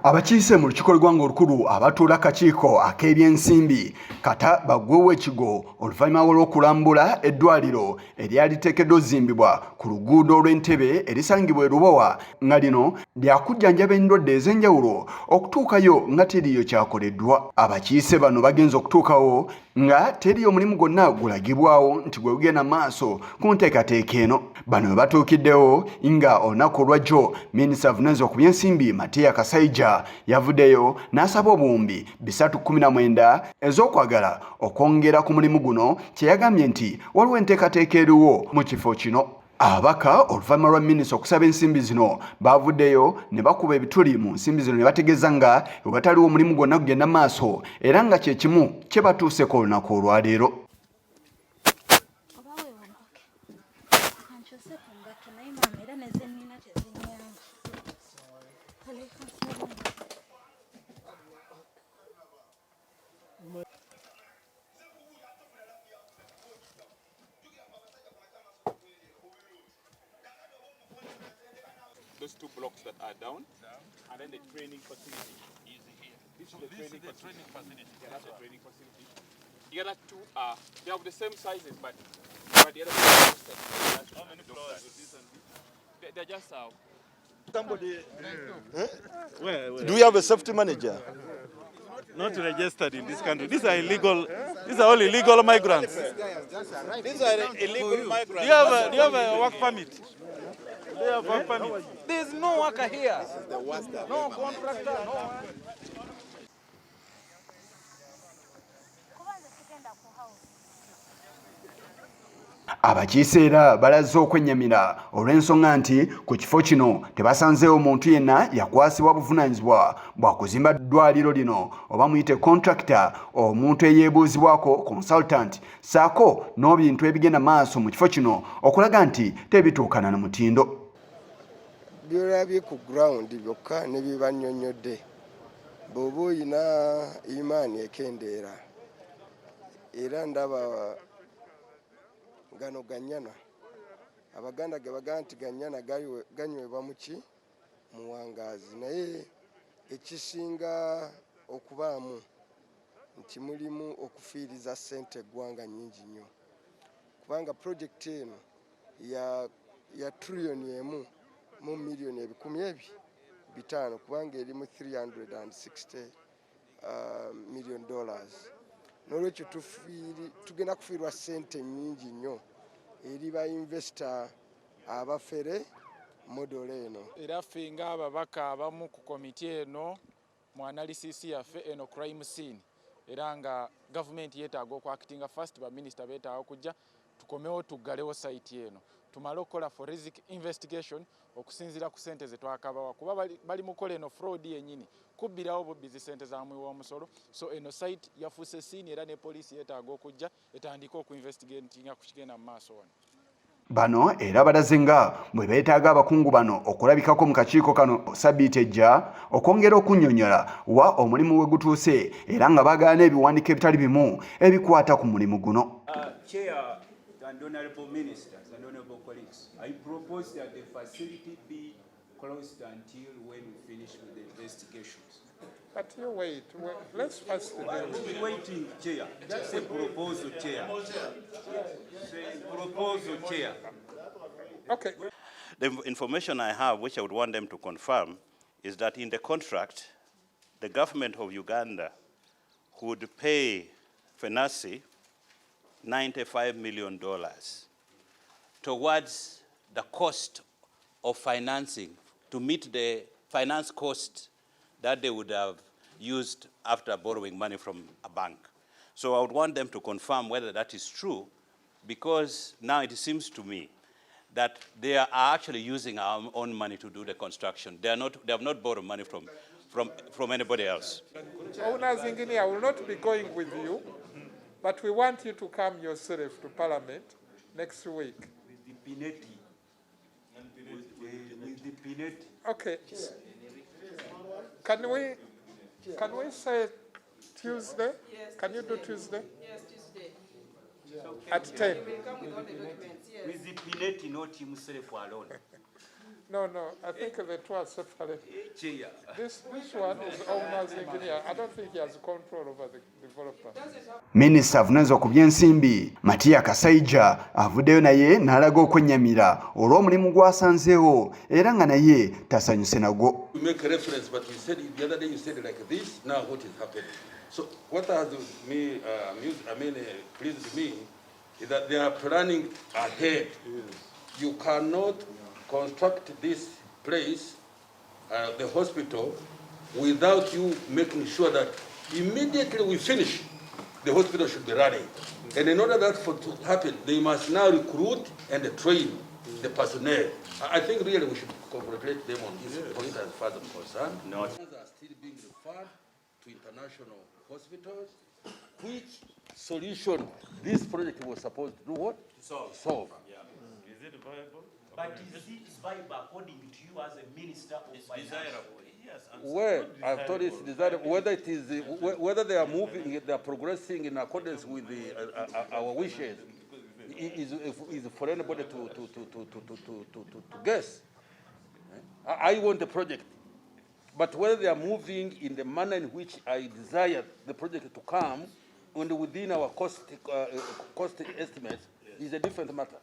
Abakiise mu lukiiko lw'eggwanga olukulu abatuula akakiiko ak'ebyensimbi kata baggweewo ekigo oluvannyuma lw'okulambula eddwaliro eryali liteekeddwa ozimbibwa ku luguudo olw'Entebbe erisangibwa e Lubowa nga lino lyakujjanjaba endwadde ez'enjawulo okutuukayo nga teriyo kyakoleddwa. Abakiise bano bagenze okutuukawo nga teriyo omulimu gwonna gulagibwawo nti gwe gugenda maaso ku nteekateeka eno. Bano we batuukiddewo nga olunaku olwajjo minisita avunaanyizibwa ku byensimbi Matia Kasaija yavuddeyo n'asaba obuwumbi 319 ez'okwagala okwongera ku mulimu guno kye yagambye nti waliwo enteekateeka eriwo mu kifo kino. Ababaka oluvannyuma lwa minisita okusaba ensimbi zino bavuddeyo ne bakuba ebituli mu nsimbi zino ne bategeeza nga wetaliwo omulimu gwonna gugenda maaso era nga kye kimu kye batuuseko olunaku olwaleero. Those two blocks that are down, and then the training facility is here. This is the training facility. Yeah, that's the training facility. The other two are, they have the same sizes, but the other two are how many floors? They're just somebody. Do we have a safety manager? Not registered in this country. These are illegal. These are all illegal migrants. These are illegal migrants. Do you have a work permit? There's no worker here. No contractor, no one. Abakiise era balazze okwennyamira olw'ensonga nti ku kifo kino tebasanzeewo muntu yenna yakwasibwa buvunaanyizibwa bwa kuzimba ddwaliro lino oba muyite contractor omuntu eyeebuuzibwako consultant saako n'ebintu ebigenda maaso mu kifo kino okulaga nti tebituukana na mutindo. Byolabye ku ground byokka ne bibannyonnyodde bw'oba oyina imaani ekendeera era ndaba gano gannyana abaganda ge bagamba nti gannyana ganywebwa muki mu wangaazi naye ekisinga okubaamu nti mulimu okufiiriza ssente eggwanga nnyingi nnyo kubanga pulojekiti eno ya triliyoni emu mu miliyoni 500 kubanga erimu $360 million. N'olwekyo tugenda kufiirwa ssente nnyingi nnyo eri ba investor abafere modolo eno. Era ffe ng'ababaka abamu ku komiti eno mu analysis yaffe eno crime scene era nga gavumenti yeetaaga okwakitinga first ba minisita beetaaga okujja tukomewo tuggalewo site eno tumale okukola forensic investigation okusinziira ku ssente ze twakabawa kuba bali mu kola eno fraud yennyini kubbirawo bubbizi ssente za muwi w'omusolo so eno site yafuuse scene era ne poliisi yeetaaga okujja etandika okuinvestigatinga ku kigenda mu maaso wano. Bano era balaze nga bwe beetaaga abakungu bano okulabikako mu kakiiko kano sabbiiti ejja okwongera okunnyonnyola wa omulimu we gutuuse era nga bagaana ebiwandiiko ebitali bimu ebikwata ku mulimu guno. Chair and honorable ministers and honorable colleagues, I propose that the facility be closed until when we finish with the investigations. But you wait. Let's first. We're waiting, Chair. Say proposal, Chair. Say proposal, Chair. Okay. The information I have, which I would want them to confirm, is that in the contract, the government of Uganda would pay FENASI $95 million towards the cost of financing to meet the finance cost that they would have used after borrowing money from a bank. So I would want them to confirm whether that is true, because now it seems to me that they are actually using our own money to do the construction. They have not borrowed money from anybody else. Owners engineer, I will not be going with you, but we want you to come yourself to Parliament next week. With the Pinetti. With the Pinetti. Okay. Can we say Tuesday? Yes, can you do Tuesday? Yes, Tuesday. At 10. With the Pinetti, not himself alone. No, I think the two are separate. This one is the owner's engineer. I don't think he has control over the developer. Minisita avunanyizibwa ku by'ensimbi Matia Kasaija avuddeyo naye n'alaga okwennyamira olw'omulimu gw'asanzeewo era nga naye tasanyuse nagwo. We make a reference, but we said the other day you said it like this. Now what is happening? So what has pleased me is that they are planning ahead. You cannot construct this place, the hospital, without you making sure that immediately we finish, the hospital should be running. And in order that to happen, they must now recruit and train the personnel. I think really we should congratulate them on this point as far as I'm concerned. No. Are still being referred to international hospitals. Which solution this project was supposed to do what? Solve. Yeah. Is it viable? But is it viable according to you as a minister of finance? Desirable. Yes. Well, I've told you it's desirable. Whether it is whether they are moving, they are progressing in accordance with our wishes, is for anybody to guess. I want the project, but whether they are moving in the manner in which I desire the project to come, and within our cost estimates, is a different matter.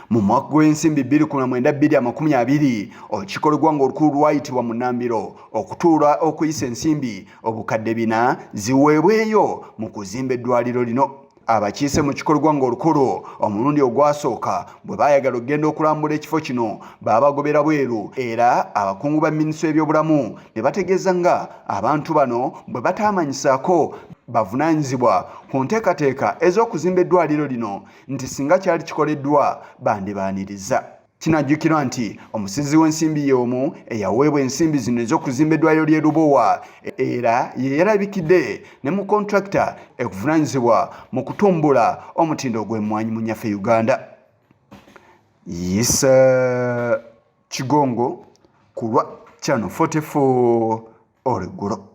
Mu mwaka gw'ensimbi 2019-2020 olukiiko lw'eggwanga olukulu lwayitibwa mu Nnambiro okutuula okuyisa ensimbi obukadde 4 ziweebweyo mu kuzimba eddwaliro lino. Abakiise mu kiiko lw'eggwanga olukulu omulundi ogwasooka bwe baayagala okugenda okulambula ekifo kino baabagobera bweru era abakungu ba minisitule y'ebyobulamu ne bategeeza nga abantu bano bwe bataamanyisaako bavunaanyizibwa ku nteekateeka ez'okuzimba eddwaliro lino nti singa kyali kikoleddwa bandibaaniriza. Kinajjukirwa nti omusizi w'ensimbi y'omu eyaweebwa ensimbi zino ez'okuzimba eddwaliro ly'e Lubowa era ye yarabikidde ne mu kontrakita ekuvunaanyizibwa mu kutumbula omutindo gw'emmwanyi mu nnyaffe Uganda. Kigongo ku lwa Channel 44 olweggulo.